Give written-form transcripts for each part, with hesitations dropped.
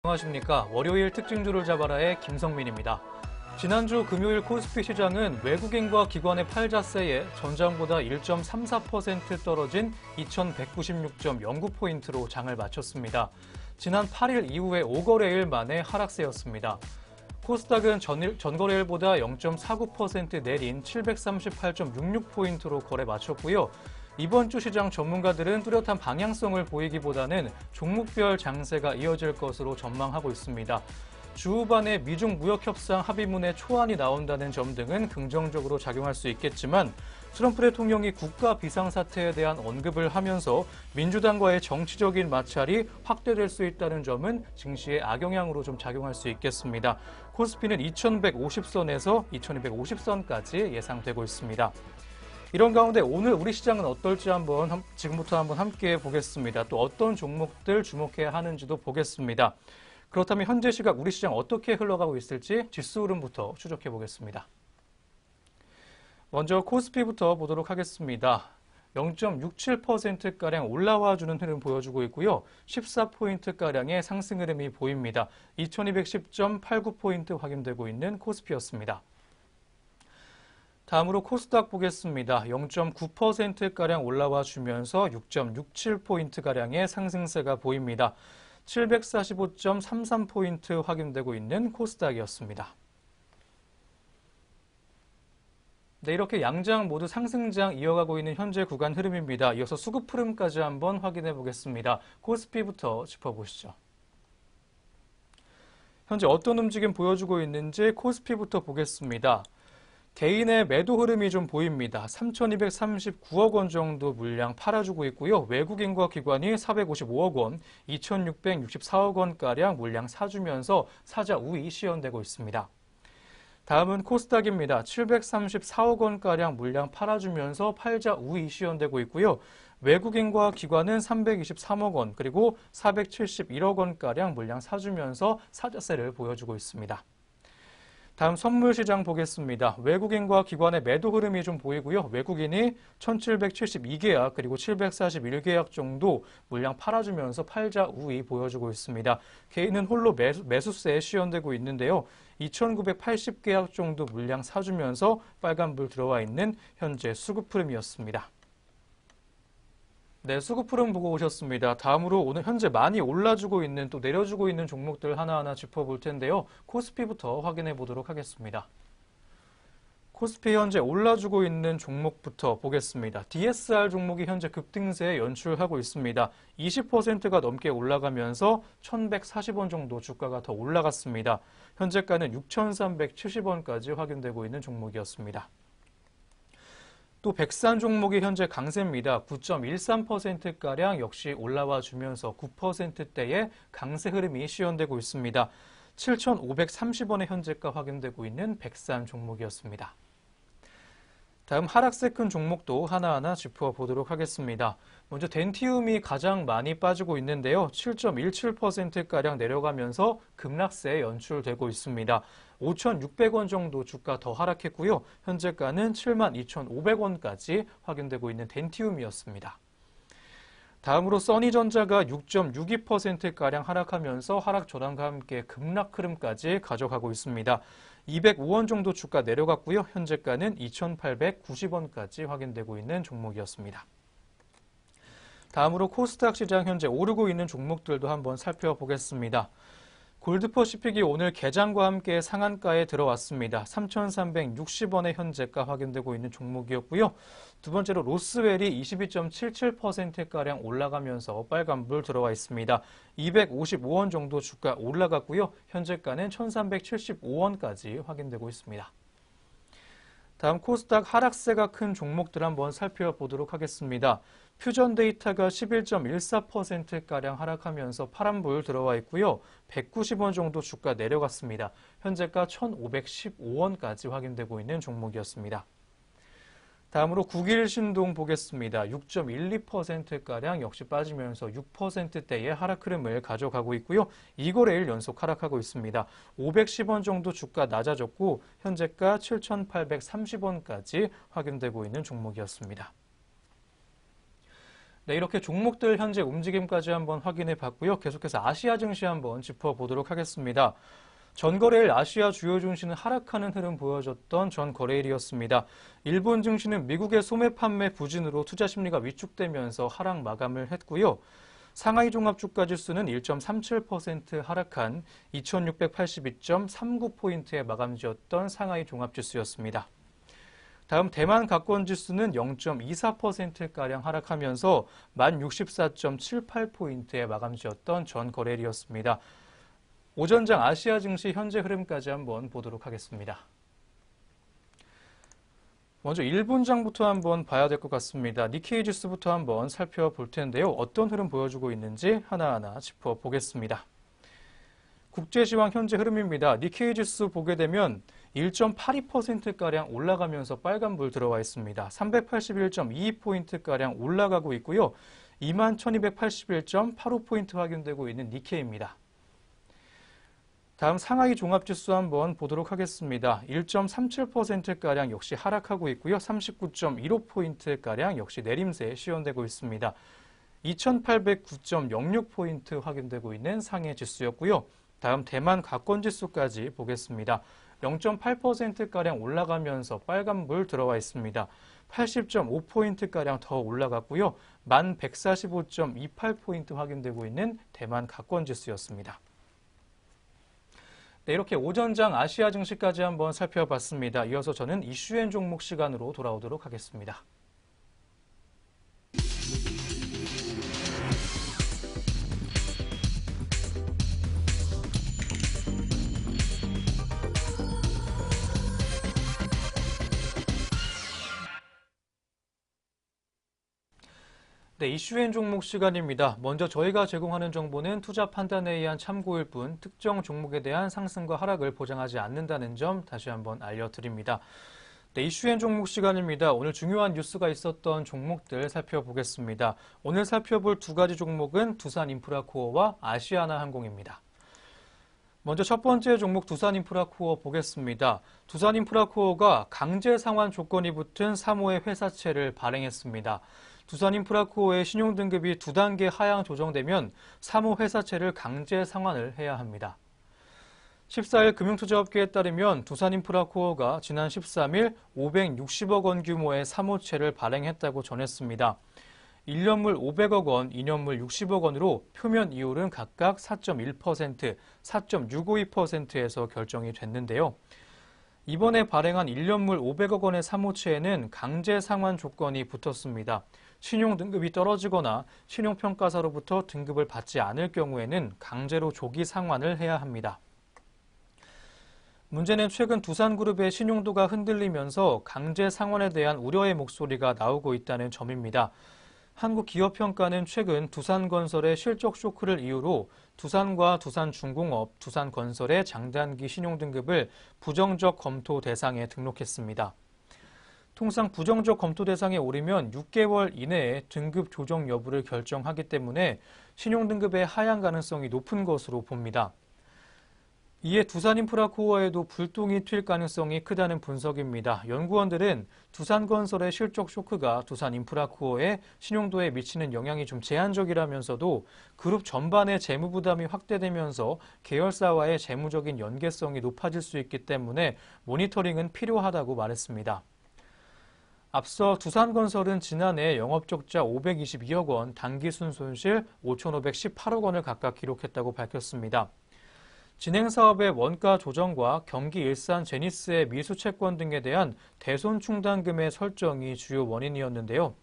안녕하십니까. 월요일 특징주를 잡아라의 김성민입니다. 지난주 금요일 코스피 시장은 외국인과 기관의 팔자세에 전장보다 1.34% 떨어진 2196.09포인트로 장을 마쳤습니다. 지난 8일 이후에 5거래일 만에 하락세였습니다. 코스닥은 전거래일보다 0.49% 내린 738.66포인트로 거래 마쳤고요. 이번 주 시장 전문가들은 뚜렷한 방향성을 보이기보다는 종목별 장세가 이어질 것으로 전망하고 있습니다. 주 후반에 미중 무역 협상 합의문의 초안이 나온다는 점 등은 긍정적으로 작용할 수 있겠지만 트럼프 대통령이 국가 비상사태에 대한 언급을 하면서 민주당과의 정치적인 마찰이 확대될 수 있다는 점은 증시에 악영향으로 좀 작용할 수 있겠습니다. 코스피는 2150선에서 2250선까지 예상되고 있습니다. 이런 가운데 오늘 우리 시장은 어떨지 지금부터 한번 함께 보겠습니다. 또 어떤 종목들 주목해야 하는지도 보겠습니다. 그렇다면 현재 시각 우리 시장 어떻게 흘러가고 있을지 지수 흐름부터 추적해 보겠습니다. 먼저 코스피부터 보도록 하겠습니다. 0.67%가량 올라와주는 흐름 보여주고 있고요. 14포인트가량의 상승 흐름이 보입니다. 2210.89포인트 확인되고 있는 코스피였습니다. 다음으로 코스닥 보겠습니다. 0.9%가량 올라와 주면서 6.67포인트가량의 상승세가 보입니다. 745.33포인트 확인되고 있는 코스닥이었습니다. 네, 이렇게 양장 모두 상승장 이어가고 있는 현재 구간 흐름입니다. 이어서 수급 흐름까지 한번 확인해 보겠습니다. 코스피부터 짚어보시죠. 현재 어떤 움직임 보여주고 있는지 코스피부터 보겠습니다. 개인의 매도 흐름이 좀 보입니다. 3,239억 원 정도 물량 팔아주고 있고요. 외국인과 기관이 455억 원, 2,664억 원가량 물량 사주면서 사자 우위 시연되고 있습니다. 다음은 코스닥입니다. 734억 원가량 물량 팔아주면서 팔자 우위 시연되고 있고요. 외국인과 기관은 323억 원, 그리고 471억 원가량 물량 사주면서 사자세를 보여주고 있습니다. 다음 선물시장 보겠습니다. 외국인과 기관의 매도 흐름이 좀 보이고요. 외국인이 1772계약 그리고 741계약 정도 물량 팔아주면서 팔자 우위 보여주고 있습니다. 개인은 홀로 매수세에 시연되고 있는데요. 2980계약 정도 물량 사주면서 빨간불 들어와 있는 현재 수급 흐름이었습니다. 네, 수급 흐름 보고 오셨습니다. 다음으로 오늘 현재 많이 올라주고 있는 또 내려주고 있는 종목들 하나하나 짚어볼 텐데요. 코스피부터 확인해 보도록 하겠습니다. 코스피 현재 올라주고 있는 종목부터 보겠습니다. DSR 종목이 현재 급등세에 연출하고 있습니다. 20%가 넘게 올라가면서 1,140원 정도 주가가 더 올라갔습니다. 현재가는 6,370원까지 확인되고 있는 종목이었습니다. 또 백산 종목이 현재 강세입니다. 9.13%가량 역시 올라와 주면서 9%대의 강세 흐름이 시연되고 있습니다. 7,530원의 현재가 확인되고 있는 백산 종목이었습니다. 다음 하락세 큰 종목도 하나하나 짚어보도록 하겠습니다. 먼저 덴티움이 가장 많이 빠지고 있는데요. 7.17%가량 내려가면서 급락세에 연출되고 있습니다. 5,600원 정도 주가 더 하락했고요. 현재가는 72,500원까지 확인되고 있는 덴티움이었습니다. 다음으로 써니전자가 6.62%가량 하락하면서 하락 전환과 함께 급락 흐름까지 가져가고 있습니다. 205원 정도 주가 내려갔고요. 현재가는 2,890원까지 확인되고 있는 종목이었습니다. 다음으로 코스닥 시장 현재 오르고 있는 종목들도 한번 살펴보겠습니다. 골드퍼시픽이 오늘 개장과 함께 상한가에 들어왔습니다. 3,360원의 현재가 확인되고 있는 종목이었고요. 두 번째로 로스웰이 22.77%가량 올라가면서 빨간불 들어와 있습니다. 255원 정도 주가 올라갔고요. 현재가는 1,375원까지 확인되고 있습니다. 다음 코스닥 하락세가 큰 종목들 한번 살펴보도록 하겠습니다. 퓨전데이터가 11.14%가량 하락하면서 파란불 들어와 있고요. 190원 정도 주가 내려갔습니다. 현재가 1,515원까지 확인되고 있는 종목이었습니다. 다음으로 국일신동 보겠습니다. 6.12%가량 역시 빠지면서 6%대의 하락 흐름을 가져가고 있고요. 2거래일 연속 하락하고 있습니다. 510원 정도 주가 낮아졌고 현재가 7,830원까지 확인되고 있는 종목이었습니다. 네, 이렇게 종목들 현재 움직임까지 한번 확인해 봤고요. 계속해서 아시아 증시 한번 짚어보도록 하겠습니다. 전거래일 아시아 주요 증시는 하락하는 흐름 보여줬던 전거래일이었습니다. 일본 증시는 미국의 소매 판매 부진으로 투자 심리가 위축되면서 하락 마감을 했고요. 상하이 종합주가지수는 1.37% 하락한 2682.39포인트의 마감지였던 상하이 종합지수였습니다. 다음 대만 가권지수는 0.24%가량 하락하면서 1064.78포인트의 마감지였던 전거래일이었습니다. 오전장 아시아 증시 현재 흐름까지 한번 보도록 하겠습니다. 먼저 일본장부터 한번 봐야 될 것 같습니다. 니케이 지수부터 한번 살펴볼 텐데요. 어떤 흐름 보여주고 있는지 하나하나 짚어보겠습니다. 국제시황 현재 흐름입니다. 니케이 지수 보게 되면 1.82%가량 올라가면서 빨간불 들어와 있습니다. 381.22포인트가량 올라가고 있고요. 21,281.85포인트 확인되고 있는 니케이입니다. 다음 상하이 종합지수 한번 보도록 하겠습니다. 1.37%가량 역시 하락하고 있고요. 39.15포인트가량 역시 내림세 시현되고 있습니다. 2,809.06포인트 확인되고 있는 상해 지수였고요. 다음 대만 가권지수까지 보겠습니다. 0.8%가량 올라가면서 빨간불 들어와 있습니다. 80.5포인트가량 더 올라갔고요. 1145.28포인트 확인되고 있는 대만 가권지수였습니다. 네, 이렇게 오전장 아시아 증시까지 한번 살펴봤습니다. 이어서 저는 이슈앤 종목 시간으로 돌아오도록 하겠습니다. 네, 이슈앤 종목 시간입니다. 먼저 저희가 제공하는 정보는 투자 판단에 의한 참고일 뿐 특정 종목에 대한 상승과 하락을 보장하지 않는다는 점 다시 한번 알려드립니다. 네, 이슈앤 종목 시간입니다. 오늘 중요한 뉴스가 있었던 종목들 살펴보겠습니다. 오늘 살펴볼 두 가지 종목은 두산인프라코어와 아시아나항공입니다. 먼저 첫 번째 종목 두산인프라코어 보겠습니다. 두산인프라코어가 강제 상환 조건이 붙은 3호의 회사채를 발행했습니다. 두산인프라코어의 신용등급이 2단계 하향 조정되면 3호 회사채를 강제 상환을 해야 합니다. 14일 금융투자업계에 따르면 두산인프라코어가 지난 13일 560억 원 규모의 3호채를 발행했다고 전했습니다. 1년물 500억 원, 2년물 60억 원으로 표면 이율은 각각 4.1%, 4.652%에서 결정이 됐는데요. 이번에 발행한 1년물 500억 원의 3호채에는 강제 상환 조건이 붙었습니다. 신용등급이 떨어지거나 신용평가사로부터 등급을 받지 않을 경우에는 강제로 조기 상환을 해야 합니다. 문제는 최근 두산그룹의 신용도가 흔들리면서 강제 상환에 대한 우려의 목소리가 나오고 있다는 점입니다. 한국기업평가는 최근 두산건설의 실적 쇼크를 이유로 두산과 두산중공업, 두산건설의 장단기 신용등급을 부정적 검토 대상에 등록했습니다. 통상 부정적 검토 대상에 오르면 6개월 이내에 등급 조정 여부를 결정하기 때문에 신용등급의 하향 가능성이 높은 것으로 봅니다. 이에 두산인프라코어에도 불똥이 튈 가능성이 크다는 분석입니다. 연구원들은 두산건설의 실적 쇼크가 두산인프라코어의 신용도에 미치는 영향이 좀 제한적이라면서도 그룹 전반의 재무 부담이 확대되면서 계열사와의 재무적인 연계성이 높아질 수 있기 때문에 모니터링은 필요하다고 말했습니다. 앞서 두산건설은 지난해 영업적자 522억 원, 당기순 손실 5,518억 원을 각각 기록했다고 밝혔습니다. 진행사업의 원가 조정과 경기 일산 제니스의 미수 채권 등에 대한 대손 충당금의 설정이 주요 원인이었는데요.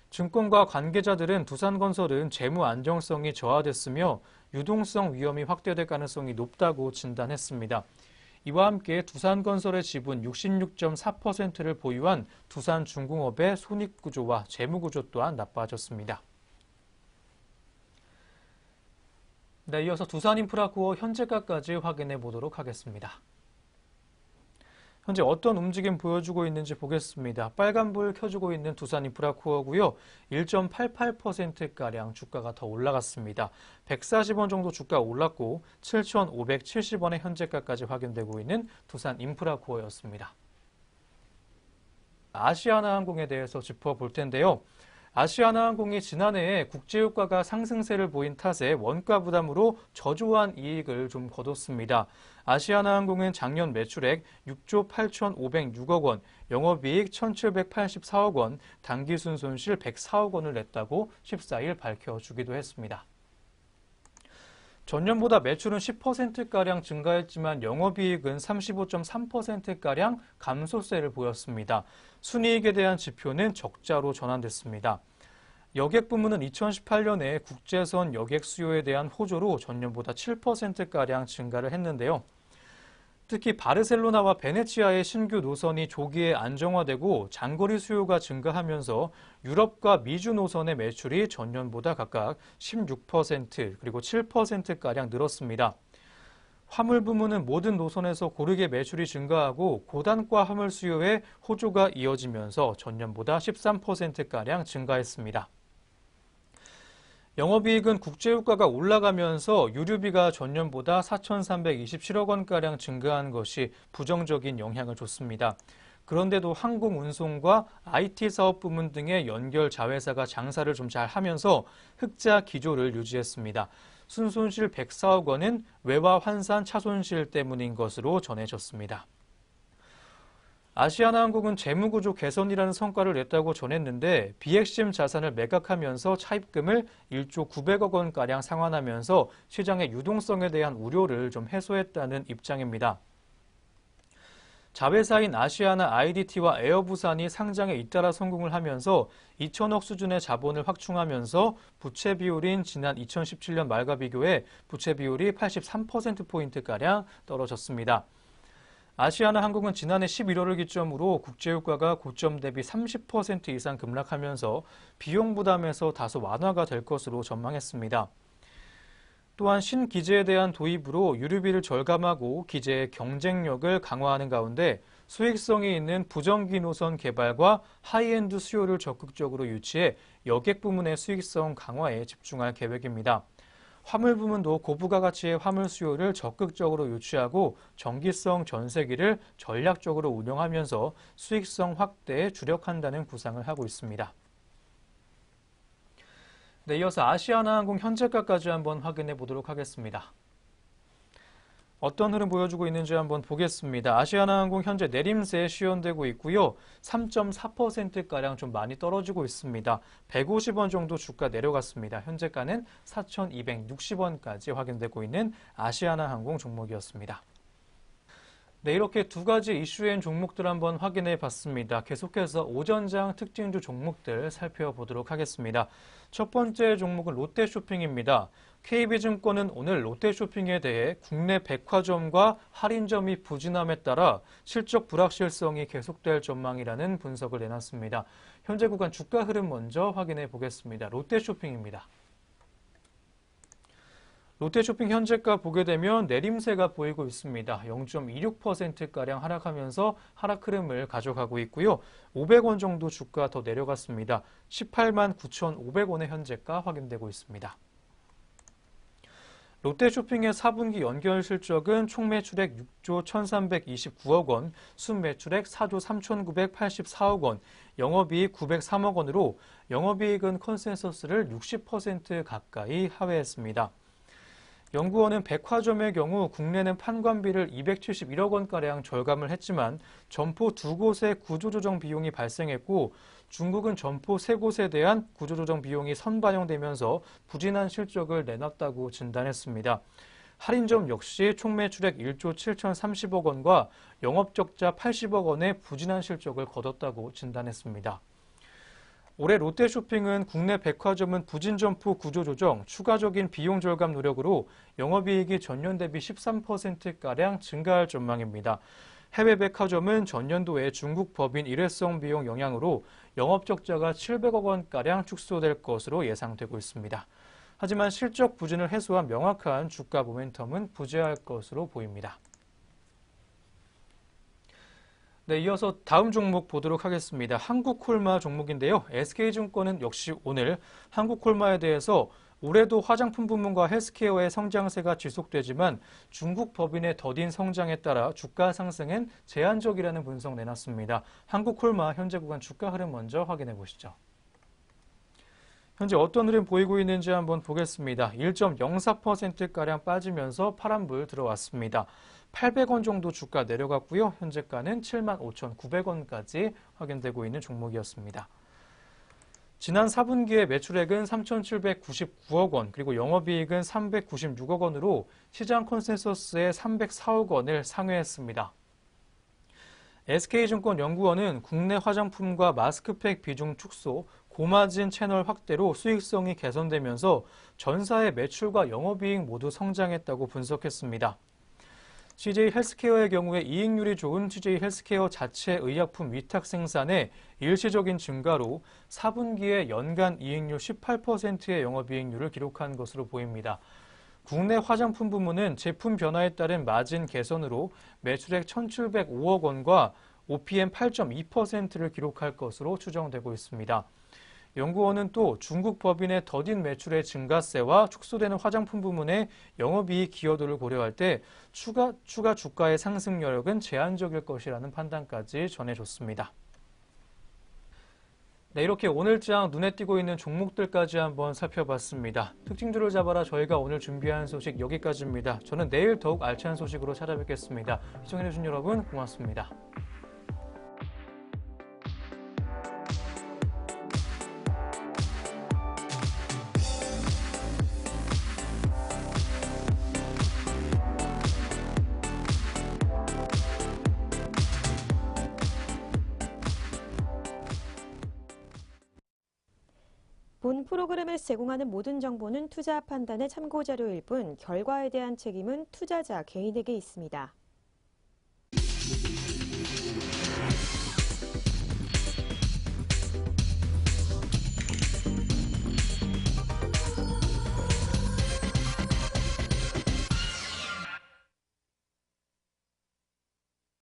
증권가 관계자들은 두산건설은 재무 안정성이 저하됐으며 유동성 위험이 확대될 가능성이 높다고 진단했습니다. 이와 함께 두산건설의 지분 66.4%를 보유한 두산중공업의 손익구조와 재무구조 또한 나빠졌습니다. 네, 이어서 두산인프라코어 현재가까지 확인해 보도록 하겠습니다. 현재 어떤 움직임 보여주고 있는지 보겠습니다. 빨간불 켜주고 있는 두산인프라코어고요. 1.88%가량 주가가 더 올라갔습니다. 140원 정도 주가 올랐고 7,570원의 현재가까지 확인되고 있는 두산인프라코어였습니다. 아시아나항공에 대해서 짚어볼 텐데요. 아시아나항공이 지난해에 국제유가가 상승세를 보인 탓에 원가 부담으로 저조한 이익을 좀 거뒀습니다. 아시아나항공은 작년 매출액 6조 8,506억 원, 영업이익 1,784억 원, 당기순 손실 104억 원을 냈다고 14일 밝혀주기도 했습니다. 전년보다 매출은 10%가량 증가했지만 영업이익은 35.3%가량 감소세를 보였습니다. 순이익에 대한 지표는 적자로 전환됐습니다. 여객 부문은 2018년에 국제선 여객 수요에 대한 호조로 전년보다 7%가량 증가를 했는데요. 특히 바르셀로나와 베네치아의 신규 노선이 조기에 안정화되고 장거리 수요가 증가하면서 유럽과 미주 노선의 매출이 전년보다 각각 16% 그리고 7%가량 늘었습니다. 화물 부문은 모든 노선에서 고르게 매출이 증가하고 고단가 화물 수요에 호조가 이어지면서 전년보다 13%가량 증가했습니다. 영업이익은 국제유가가 올라가면서 유류비가 전년보다 4,327억 원가량 증가한 것이 부정적인 영향을 줬습니다. 그런데도 항공운송과 IT 사업 부문 등의 연결 자회사가 장사를 좀 잘 하면서 흑자 기조를 유지했습니다. 순손실 104억 원은 외화 환산 차손실 때문인 것으로 전해졌습니다. 아시아나항공은 재무구조 개선이라는 성과를 냈다고 전했는데 비핵심 자산을 매각하면서 차입금을 1조 900억 원가량 상환하면서 시장의 유동성에 대한 우려를 좀 해소했다는 입장입니다. 자회사인 아시아나 IDT와 에어부산이 상장에 잇따라 성공을 하면서 2천억 수준의 자본을 확충하면서 부채 비율인 지난 2017년 말과 비교해 부채 비율이 83%포인트가량 떨어졌습니다. 아시아나항공은 지난해 11월을 기점으로 국제유가가 고점 대비 30% 이상 급락하면서 비용 부담에서 다소 완화가 될 것으로 전망했습니다. 또한 신기재에 대한 도입으로 유류비를 절감하고 기재의 경쟁력을 강화하는 가운데 수익성이 있는 부정기 노선 개발과 하이엔드 수요를 적극적으로 유치해 여객 부문의 수익성 강화에 집중할 계획입니다. 화물 부문도 고부가 가치의 화물 수요를 적극적으로 유치하고 정기성 전세기를 전략적으로 운영하면서 수익성 확대에 주력한다는 구상을 하고 있습니다. 네, 이어서 아시아나항공 현재가까지 한번 확인해 보도록 하겠습니다. 어떤 흐름 보여주고 있는지 한번 보겠습니다. 아시아나항공 현재 내림세에 시연되고 있고요. 3.4%가량 좀 많이 떨어지고 있습니다. 150원 정도 주가 내려갔습니다. 현재가는 4,260원까지 확인되고 있는 아시아나항공 종목이었습니다. 네, 이렇게 두 가지 이슈인 종목들 한번 확인해 봤습니다. 계속해서 오전장 특징주 종목들 살펴보도록 하겠습니다. 첫 번째 종목은 롯데쇼핑입니다. KB증권은 오늘 롯데쇼핑에 대해 국내 백화점과 할인점이 부진함에 따라 실적 불확실성이 계속될 전망이라는 분석을 내놨습니다. 현재 구간 주가 흐름 먼저 확인해 보겠습니다. 롯데쇼핑입니다. 롯데쇼핑 현재가 보게 되면 내림세가 보이고 있습니다. 0.26%가량 하락하면서 하락 흐름을 가져가고 있고요. 500원 정도 주가 더 내려갔습니다. 18만 9,500원의 현재가 확인되고 있습니다. 롯데쇼핑의 4분기 연결 실적은 총 매출액 6조 1,329억 원, 순매출액 4조 3,984억 원, 영업이익 903억 원으로 영업이익은 컨센서스를 60% 가까이 하회했습니다. 연구원은 백화점의 경우 국내는 판관비를 271억 원가량 절감을 했지만 점포 2곳의 구조조정 비용이 발생했고 중국은 점포 3곳에 대한 구조조정 비용이 선반영되면서 부진한 실적을 내놨다고 진단했습니다. 할인점 역시 총 매출액 1조 7,030억 원과 영업적자 80억 원의 부진한 실적을 거뒀다고 진단했습니다. 올해 롯데쇼핑은 국내 백화점은 부진 점포 구조조정, 추가적인 비용 절감 노력으로 영업이익이 전년 대비 13%가량 증가할 전망입니다. 해외 백화점은 전년도에 중국 법인 일회성 비용 영향으로 영업적자가 700억 원가량 축소될 것으로 예상되고 있습니다. 하지만 실적 부진을 해소한 명확한 주가 모멘텀은 부재할 것으로 보입니다. 네, 이어서 다음 종목 보도록 하겠습니다. 한국콜마 종목인데요. SK증권은 역시 오늘 한국콜마에 대해서 올해도 화장품 부문과 헬스케어의 성장세가 지속되지만 중국 법인의 더딘 성장에 따라 주가 상승은 제한적이라는 분석 내놨습니다. 한국콜마 현재 구간 주가 흐름 먼저 확인해 보시죠. 현재 어떤 흐름 보이고 있는지 한번 보겠습니다. 1.04%가량 빠지면서 파란불 들어왔습니다. 800원 정도 주가 내려갔고요. 현재가는 75,900원까지 확인되고 있는 종목이었습니다. 지난 4분기에 매출액은 3,799억 원, 그리고 영업이익은 396억 원으로 시장 컨센서스의 304억 원을 상회했습니다. SK증권 연구원은 국내 화장품과 마스크팩 비중 축소, 고마진 채널 확대로 수익성이 개선되면서 전사의 매출과 영업이익 모두 성장했다고 분석했습니다. CJ 헬스케어의 경우에 이익률이 좋은 CJ 헬스케어 자체 의약품 위탁 생산의 일시적인 증가로 4분기에 연간 이익률 18%의 영업이익률을 기록한 것으로 보입니다. 국내 화장품 부문은 제품 변화에 따른 마진 개선으로 매출액 1,705억 원과 OPM 8.2%를 기록할 것으로 추정되고 있습니다. 연구원은 또 중국 법인의 더딘 매출의 증가세와 축소되는 화장품 부문의 영업이익 기여도를 고려할 때 추가 주가의 상승 여력은 제한적일 것이라는 판단까지 전해줬습니다. 네, 이렇게 오늘장 눈에 띄고 있는 종목들까지 한번 살펴봤습니다. 특징주를 잡아라 저희가 오늘 준비한 소식 여기까지입니다. 저는 내일 더욱 알찬 소식으로 찾아뵙겠습니다. 시청해주신 여러분 고맙습니다. 본 프로그램에서 제공하는 모든 정보는 투자 판단의 참고 자료일 뿐 결과에 대한 책임은 투자자 개인에게 있습니다.